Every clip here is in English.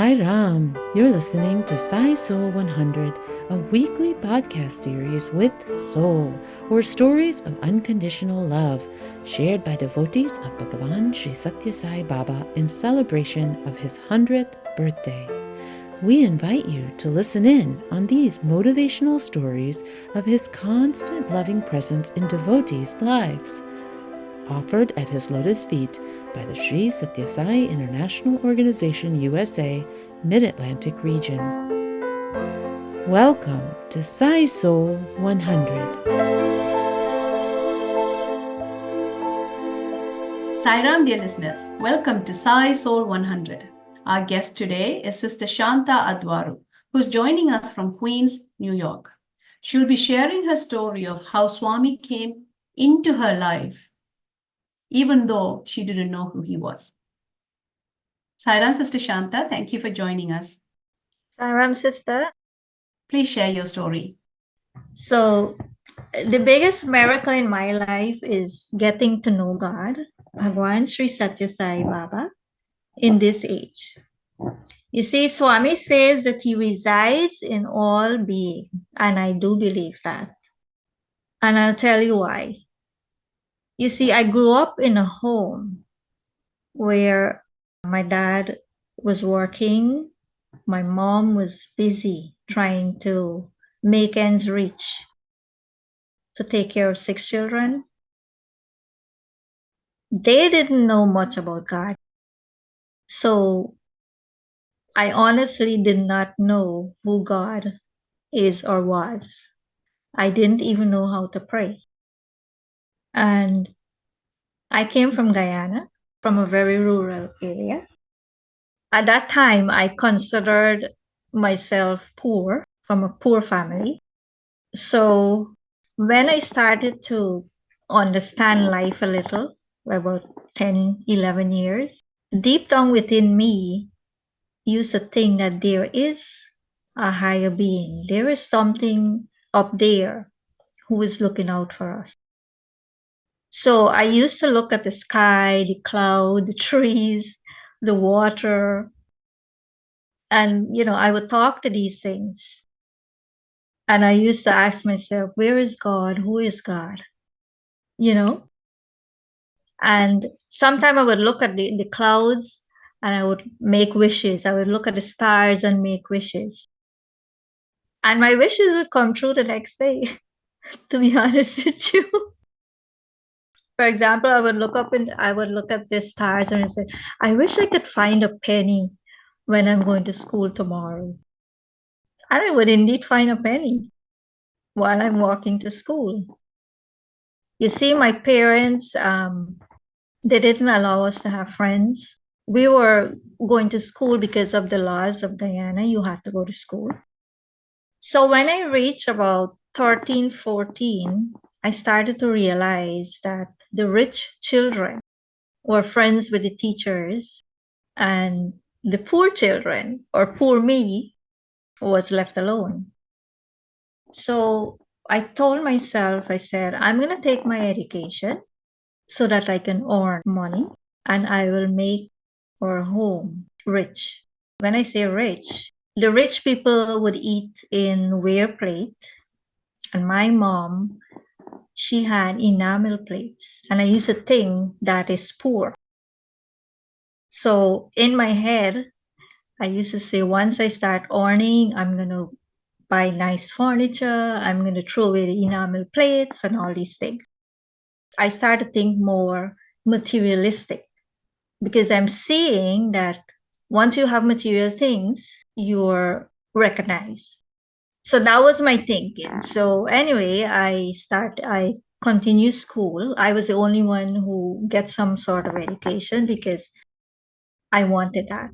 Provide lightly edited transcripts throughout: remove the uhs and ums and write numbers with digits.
Sairam. You're listening to Sai SOUL 100, a weekly podcast series with soul, or stories of unconditional love, shared by devotees of Bhagavan Sri Satya Sai Baba in celebration of his 100th birthday. We invite you to listen in on these motivational stories of his constant loving presence in devotees' lives, offered at his lotus feet by the Sri Satya Sai International Organization USA Mid-Atlantic region. Welcome to Sai SOUL 100. Sairam, dear listeners, welcome to Sai SOUL 100. Our guest today is Sister Shanta Atwaru, who's joining us from Queens, New York. She'll be sharing her story of how Swami came into her life, even though she didn't know who he was. Sairam, Sister Shanta, thank you for joining us. Sairam, sister. Please share your story. So, the biggest miracle in my life is getting to know God, Bhagwan Sri Satya Sai Baba, in this age. You see, Swami says that he resides in all being, and I do believe that. And I'll tell you why. You see, I grew up in a home where my dad was working, my mom was busy trying to make ends reach to take care of 6 children. They didn't know much about God. So I honestly did not know who God is or was. I didn't even know how to pray. And I came from Guyana, from a very rural area. At that time, I considered myself poor, from a poor family. So when I started to understand life a little, about 10, 11 years, deep down within me used to think that there is a higher being. There is something up there who is looking out for us. So I used to look at the sky, the cloud, the trees, the water, and, I would talk to these things. And I used to ask myself, where is God? Who is God? And sometimes I would look at the clouds and I would make wishes. I would look at the stars and make wishes. And my wishes would come true the next day, to be honest with you. For example, I would look at the stars and I say, I wish I could find a penny when I'm going to school tomorrow. And I would indeed find a penny while I'm walking to school. You see, my parents, they didn't allow us to have friends. We were going to school because of the laws of Guyana. You had to go to school. So when I reached about 13, 14, I started to realize that the rich children were friends with the teachers and the poor children, or poor me, was left alone. So I told myself, I said, I'm going to take my education so that I can earn money and I will make our home rich. When I say rich, the rich people would eat in ware plate, and my mom, she had enamel plates, and I used to think that is poor. So in my head, I used to say, once I start earning, I'm going to buy nice furniture, I'm going to throw away the enamel plates and all these things. I started to think more materialistic because I'm seeing that once you have material things, you're recognized. So that was my thinking. So anyway, I continue school. I was the only one who gets some sort of education because I wanted that.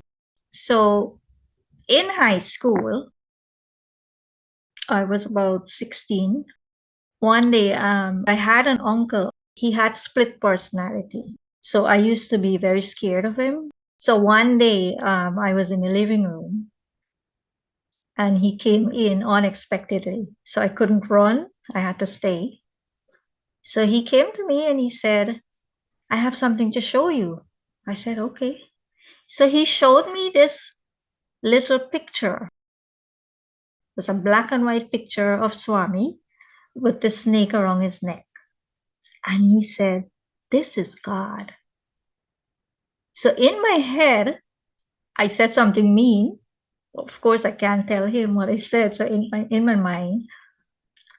So in high school, I was about 16. One day, I had an uncle. He had split personality. So I used to be very scared of him. So one day, I was in the living room and he came in unexpectedly. So I couldn't run. I had to stay. So he came to me and he said, I have something to show you. I said, okay. So he showed me this little picture. It was a black and white picture of Swami with the snake around his neck. And he said, "This is God." So in my head, I said something mean. Of course, I can't tell him what I said. So in my mind,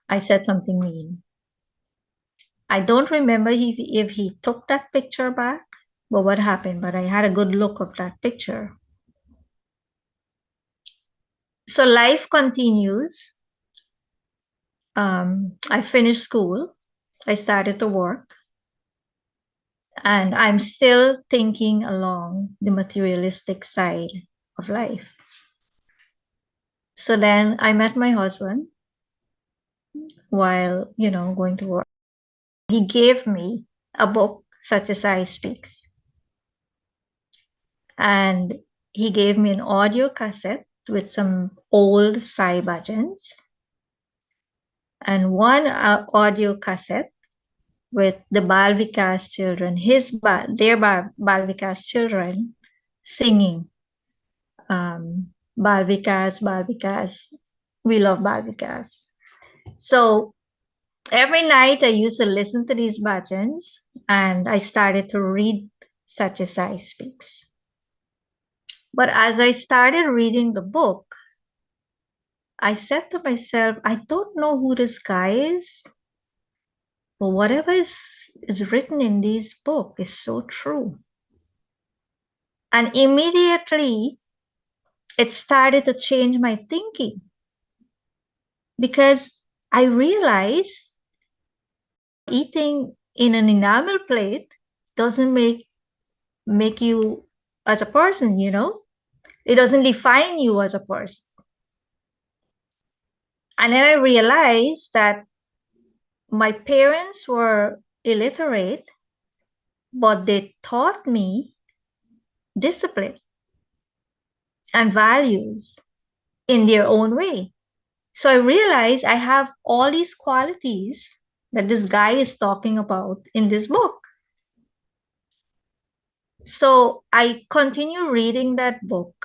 I said something mean. I don't remember if he took that picture back or what happened, but I had a good look of that picture. So life continues. I finished school. I started to work. And I'm still thinking along the materialistic side of life. So then I met my husband while, going to work. He gave me a book, Such as Sai Speaks. And he gave me an audio cassette with some old Sai bhajans and one audio cassette with the Bal Vikas children, their Bal Vikas children singing Bal Vikas, we love Bal Vikas. So every night I used to listen to these bhajans and I started to read Such as Sai Speaks. But as I started reading the book, I said to myself, I don't know who this guy is, but whatever is written in this book is so true. And immediately it started to change my thinking because I realized eating in an enamel plate doesn't make you as a person, It doesn't define you as a person. And then I realized that my parents were illiterate, but they taught me discipline and values in their own way. So I realized I have all these qualities that this guy is talking about in this book. So I continue reading that book,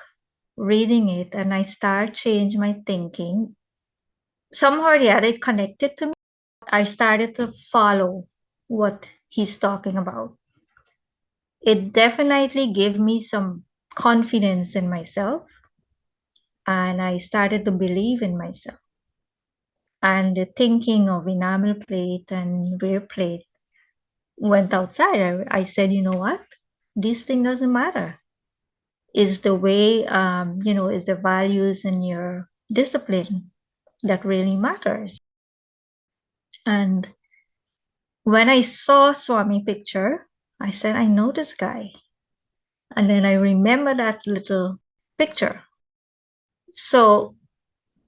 reading it, and I start change my thinking. Somehow or the other, it connected to me. I started to follow what he's talking about. It definitely gave me some confidence in myself, and I started to believe in myself. And the thinking of enamel plate and wear plate went outside. I said, you know what? This thing doesn't matter. Is the way, is the values and your discipline that really matters. And when I saw Swami picture, I said, I know this guy. And then I remember that little picture. So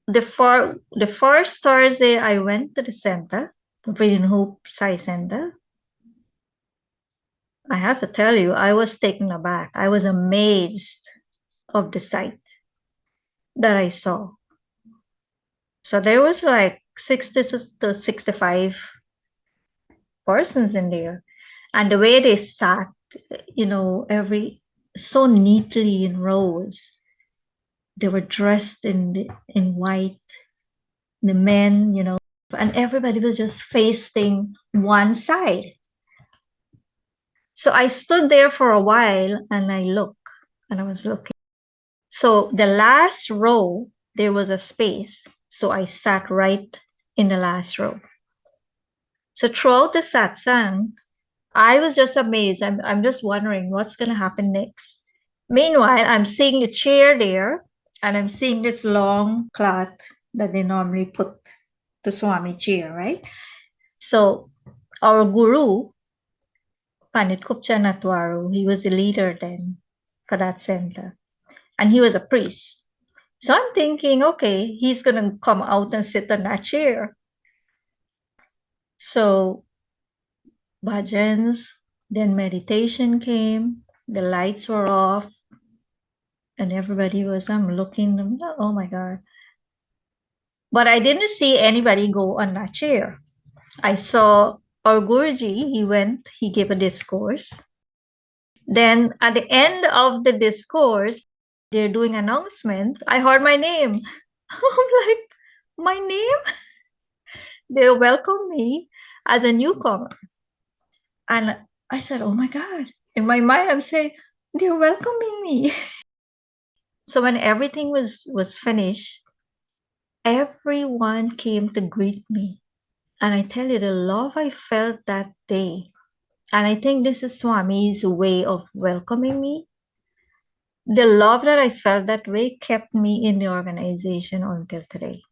the first Thursday I went to the center, the Freedom Hope Sai Center, I have to tell you, I was taken aback. I was amazed of the sight that I saw. So there was like 60 to 65 persons in there. And the way they sat, so neatly in rows. They were dressed in white, the men, and everybody was just facing one side. So I stood there for a while and I was looking. So the last row, there was a space. So I sat right in the last row. So throughout the satsang, I was just amazed. I'm just wondering what's going to happen next. Meanwhile, I'm seeing the chair there and I'm seeing this long cloth that they normally put the Swami chair, right? So our guru, Pandit Kupchan Atwaru, he was the leader then for that center. And he was a priest. So I'm thinking, okay, he's going to come out and sit on that chair. So bhajans, then meditation came, the lights were off, and everybody was, I'm looking, oh my God. But I didn't see anybody go on that chair. I saw our Guruji, he gave a discourse. Then at the end of the discourse, they're doing announcements. I heard my name. I'm like, my name? They welcome me as a newcomer. And I said, oh my God. In my mind, I'm saying, they're welcoming me. So when everything was finished, everyone came to greet me. And I tell you, the love I felt that day, and I think this is Swami's way of welcoming me. The love that I felt that way kept me in the organization until today.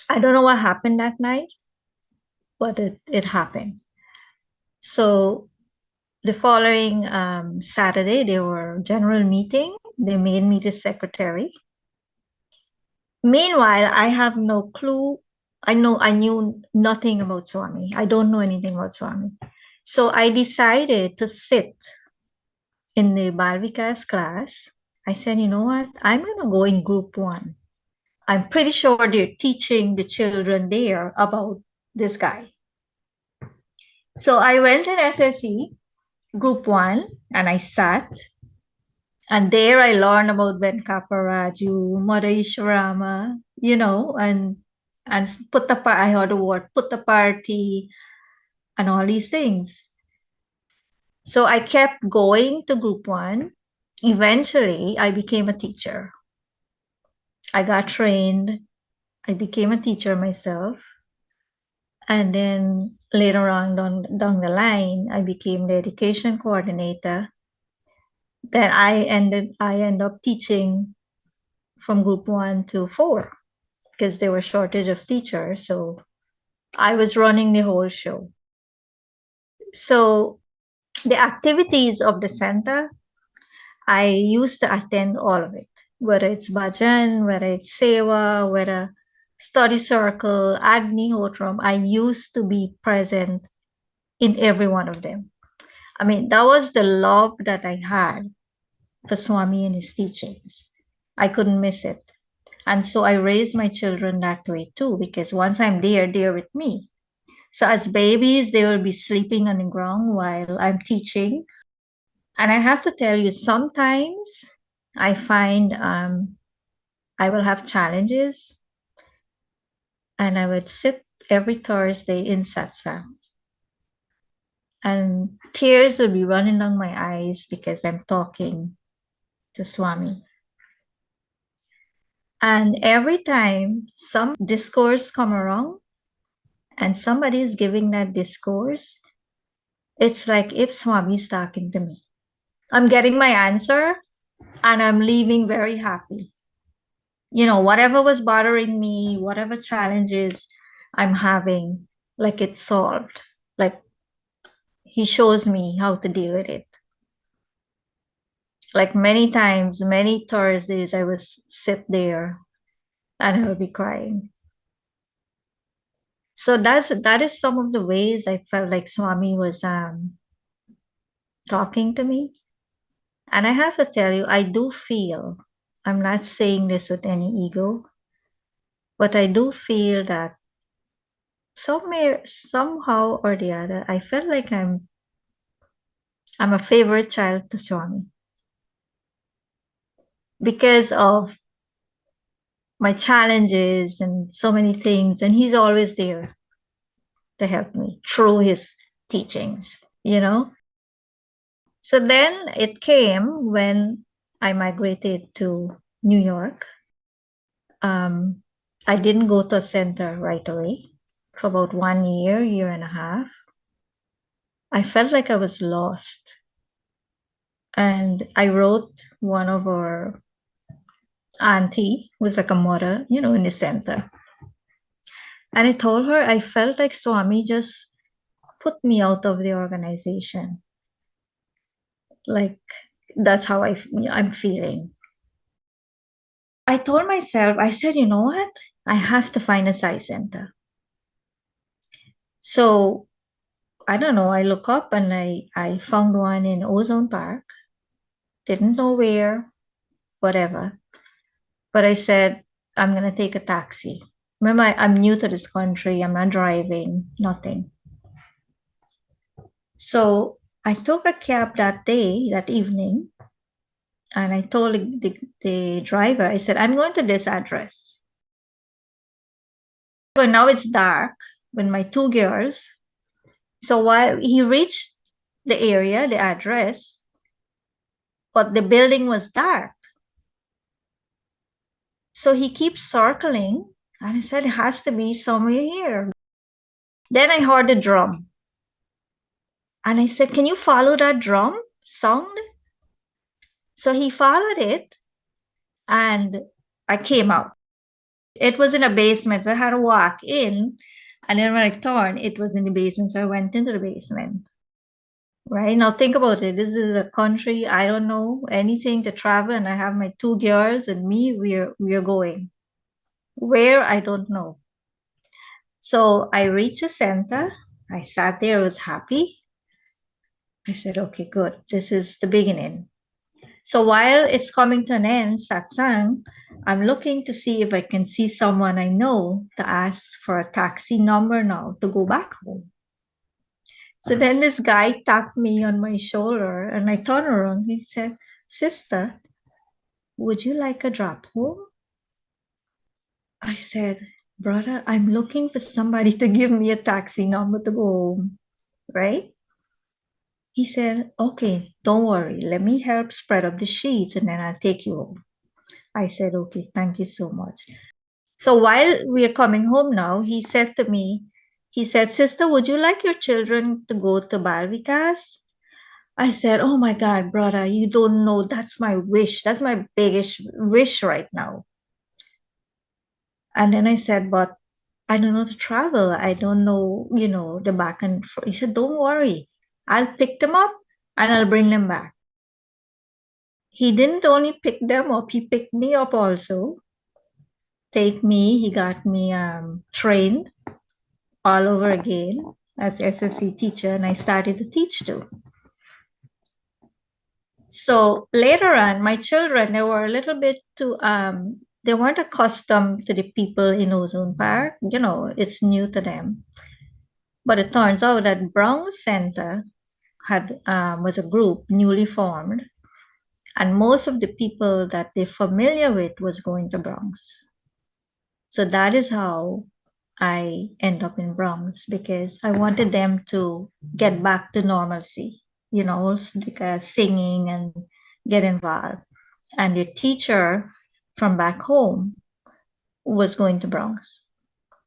I don't know what happened that night, but it happened. So the following Saturday, there were general meeting. They made me the secretary. Meanwhile, I have no clue. I knew nothing about Swami. I don't know anything about Swami. So I decided to sit in the Balvikas class. I said, you know what? I'm going to go in group 1. I'm pretty sure they're teaching the children there about this guy. So I went in SSE group 1 and I sat. And there I learned about Venkaparaju, Mother Ishwarama, and I heard the word Puttaparthi and all these things. So I kept going to group 1. Eventually, I became a teacher. I got trained. I became a teacher myself. And then later on down the line, I became the education coordinator. Then I ended up teaching from group 1 to 4 because there was shortage of teachers. So I was running the whole show. So the activities of the center, I used to attend all of it, whether it's bhajan, whether it's seva, whether study circle, Agni Hotram. I used to be present in every one of them. I mean, that was the love that I had for Swami and his teachings. I couldn't miss it. And so I raised my children that way too, because once I'm there, they're with me. So as babies, they will be sleeping on the ground while I'm teaching. And I have to tell you, sometimes I find I will have challenges, and I would sit every Thursday in satsang. And tears will be running down my eyes because I'm talking to Swami. And every time some discourse come around and somebody is giving that discourse, it's like if Swami is talking to me. I'm getting my answer and I'm leaving very happy. Whatever was bothering me, whatever challenges I'm having, like it's solved. Like he shows me how to deal with it. Like many times, many Thursdays, I would sit there and I would be crying. So that is some of the ways I felt like Swami was talking to me. And I have to tell you, I do feel, I'm not saying this with any ego, but I do feel that somehow or the other, I felt like I'm a favorite child to Swami because of my challenges and so many things, and he's always there to help me through his teachings. So then it came when I migrated to New York. I didn't go to a center right away. For about 1 year and a half, I felt like I was lost. And I wrote one of our auntie, who was like a mother, in the center. And I told her I felt like Swami just put me out of the organization. Like, that's how I'm feeling. I told myself, I said, you know what? I have to find a Sai Center. So, I don't know, I look up and I found one in Ozone Park. Didn't know where, whatever. But I said, I'm going to take a taxi. Remember, I'm new to this country. I'm not driving, nothing. So I took a cab that evening, And I told the driver, I said, I'm going to this address. But now it's dark with my two girls. So while he reached the area, the address, but the building was dark. So he keeps circling, and I said, it has to be somewhere here. Then I heard the drum. And I said, can you follow that drum sound? So he followed it, and I came out. It was in a basement, so I had to walk in. And then when I turned, it was in the basement, so I went into the basement. Right now, think about it. This is a country I don't know anything to travel, and I have my two girls and me. We're going where I don't know. So I reached the center. I sat there. I was happy. I said, "Okay, good. This is the beginning." So while it's coming to an end, satsang, I'm looking to see if I can see someone I know to ask for a taxi number now to go back home. So then this guy tapped me on my shoulder, and I turned around. He said, Sister, would you like a drop home? I said, Brother, I'm looking for somebody to give me a taxi number to go home, right? He said, okay, don't worry. Let me help spread up the sheets and then I'll take you home. I said, okay, thank you so much. So while we are coming home now, he said to me, he said, Sister, would you like your children to go to Bal Vikas? I said, oh my God, brother, you don't know. That's my wish. That's my biggest wish right now. And then I said, but I don't know to travel. I don't know, the back and forth. He said, don't worry. I'll pick them up and I'll bring them back. He didn't only pick them up, he picked me up also. He got me trained all over again as SSC teacher, and I started to teach too. So later on, my children, they were a little bit too, they weren't accustomed to the people in Ozone Park. It's new to them. But it turns out that Brown Center was a group newly formed, and most of the people that they're familiar with was going to Bronx. So that is how I end up in Bronx, because I wanted them to get back to normalcy, like singing and get involved. And the teacher from back home was going to Bronx,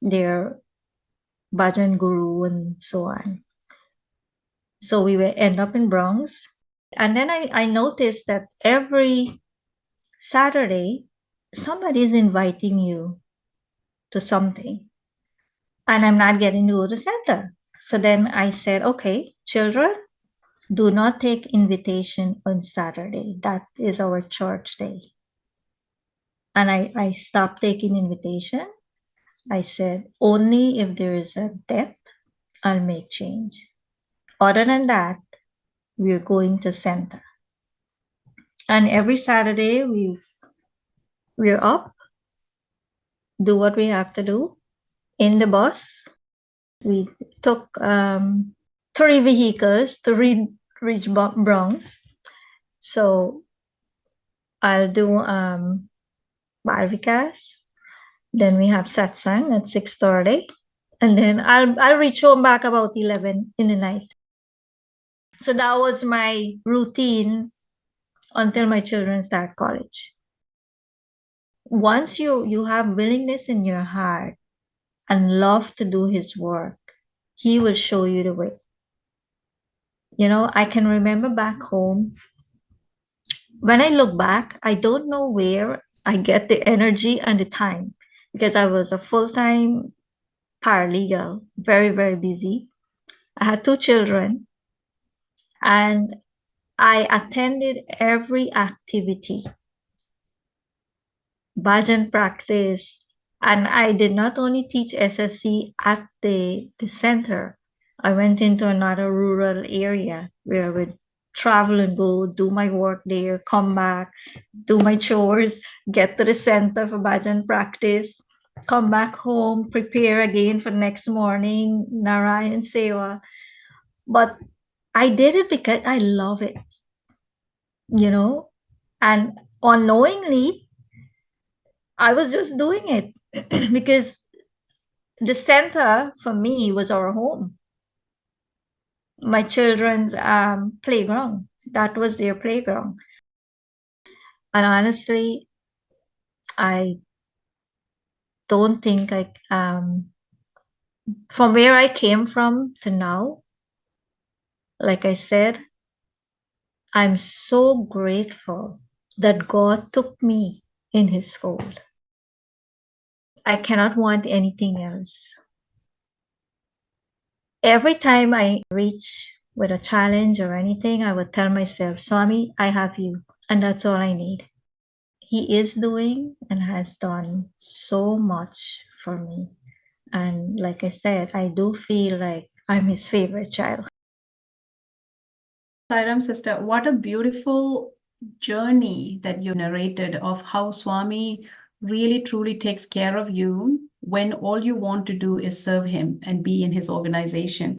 their bhajan guru and so on. So we will end up in Bronx. And then I noticed that every Saturday, somebody is inviting you to something. And I'm not getting to go to center. So then I said, okay, children, do not take invitation on Saturday. That is our church day. And I stopped taking invitation. I said, only if there is a death, I'll make change. Other than that, we're going to center. And every Saturday, we're up, do what we have to do. In the bus, we took 3 vehicles to reach Bronx. So I'll do Bharvikas. Then we have satsang at 6:30. And then I'll reach home back about 11 in the night. So that was my routine until my children start college. Once you have willingness in your heart and love to do his work, he will show you the way. I can remember back home, when I look back, I don't know where I get the energy and the time, because I was a full-time paralegal, very, very busy. I had 2 children, and I attended every activity, bhajan practice, and I did not only teach SSC at the center. I went into another rural area where I would travel and go do my work there, come back, do my chores, get to the center for bhajan practice, come back home, prepare again for next morning, Narayan Seva. But I did it because I love it. And unknowingly, I was just doing it because the center for me was our home, my children's playground. That was their playground. And honestly, I don't think from where I came from to now, like I said, I'm so grateful that God took me in his fold. I cannot want anything else. Every time I reach with a challenge or anything, I would tell myself, Swami, I have you, and that's all I need. He is doing and has done so much for me. And like I said, I do feel like I'm his favorite child. Sairam, sister, what a beautiful journey that you narrated of how Swami really truly takes care of you when all you want to do is serve him and be in his organization.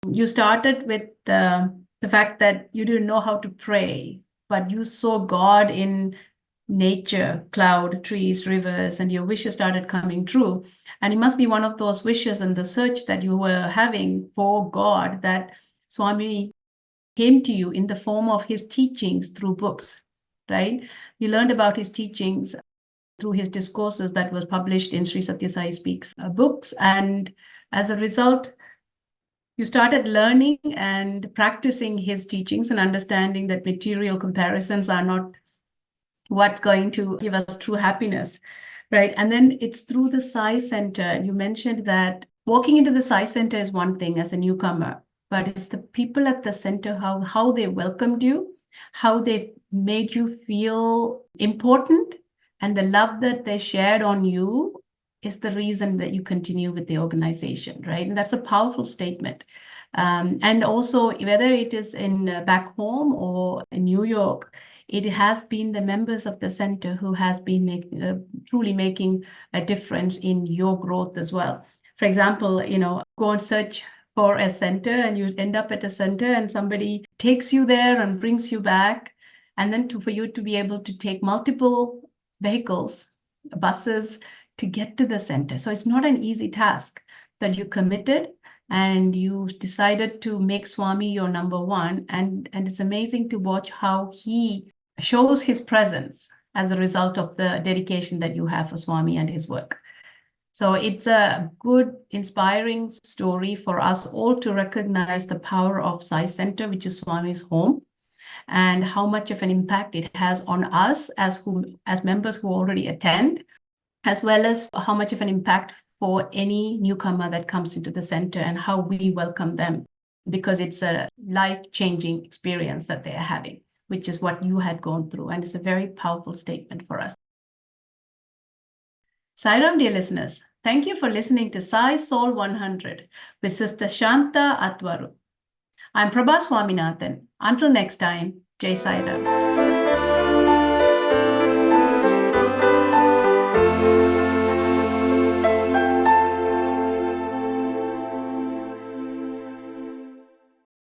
You started with the fact that you didn't know how to pray, but you saw God in nature, cloud, trees, rivers, and your wishes started coming true. And it must be one of those wishes and the search that you were having for God that Swami came to you in the form of his teachings through books, right? You learned about his teachings through his discourses that was published in Sri Satya Sai Speaks books. And as a result, you started learning and practicing his teachings and understanding that material comparisons are not what's going to give us true happiness, right? And then it's through the Sai Center. You mentioned that walking into the Sai Center is one thing as a newcomer, but it's the people at the center, how they welcomed you, how they made you feel important, and the love that they shared on you is the reason that you continue with the organization, right? And that's a powerful statement. And also, whether it is in back home or in New York, it has been the members of the center who has been truly making a difference in your growth as well. For example, go and search for a center and you end up at a center and somebody takes you there and brings you back. And then for you to be able to take multiple vehicles, buses, to get to the center. So it's not an easy task, but you committed and you decided to make Swami your number one. And it's amazing to watch how he shows his presence as a result of the dedication that you have for Swami and his work. So it's a good, inspiring story for us all to recognize the power of Sai Center, which is Swami's home, and how much of an impact it has on us as members who already attend, as well as how much of an impact for any newcomer that comes into the center and how we welcome them, because it's a life-changing experience that they are having, which is what you had gone through. And it's a very powerful statement for us. Sairam, dear listeners, thank you for listening to Sai Soul 100 with Sister Shanta Atwaru. I'm Prabha Swaminathan. Until next time, Jai Sairam.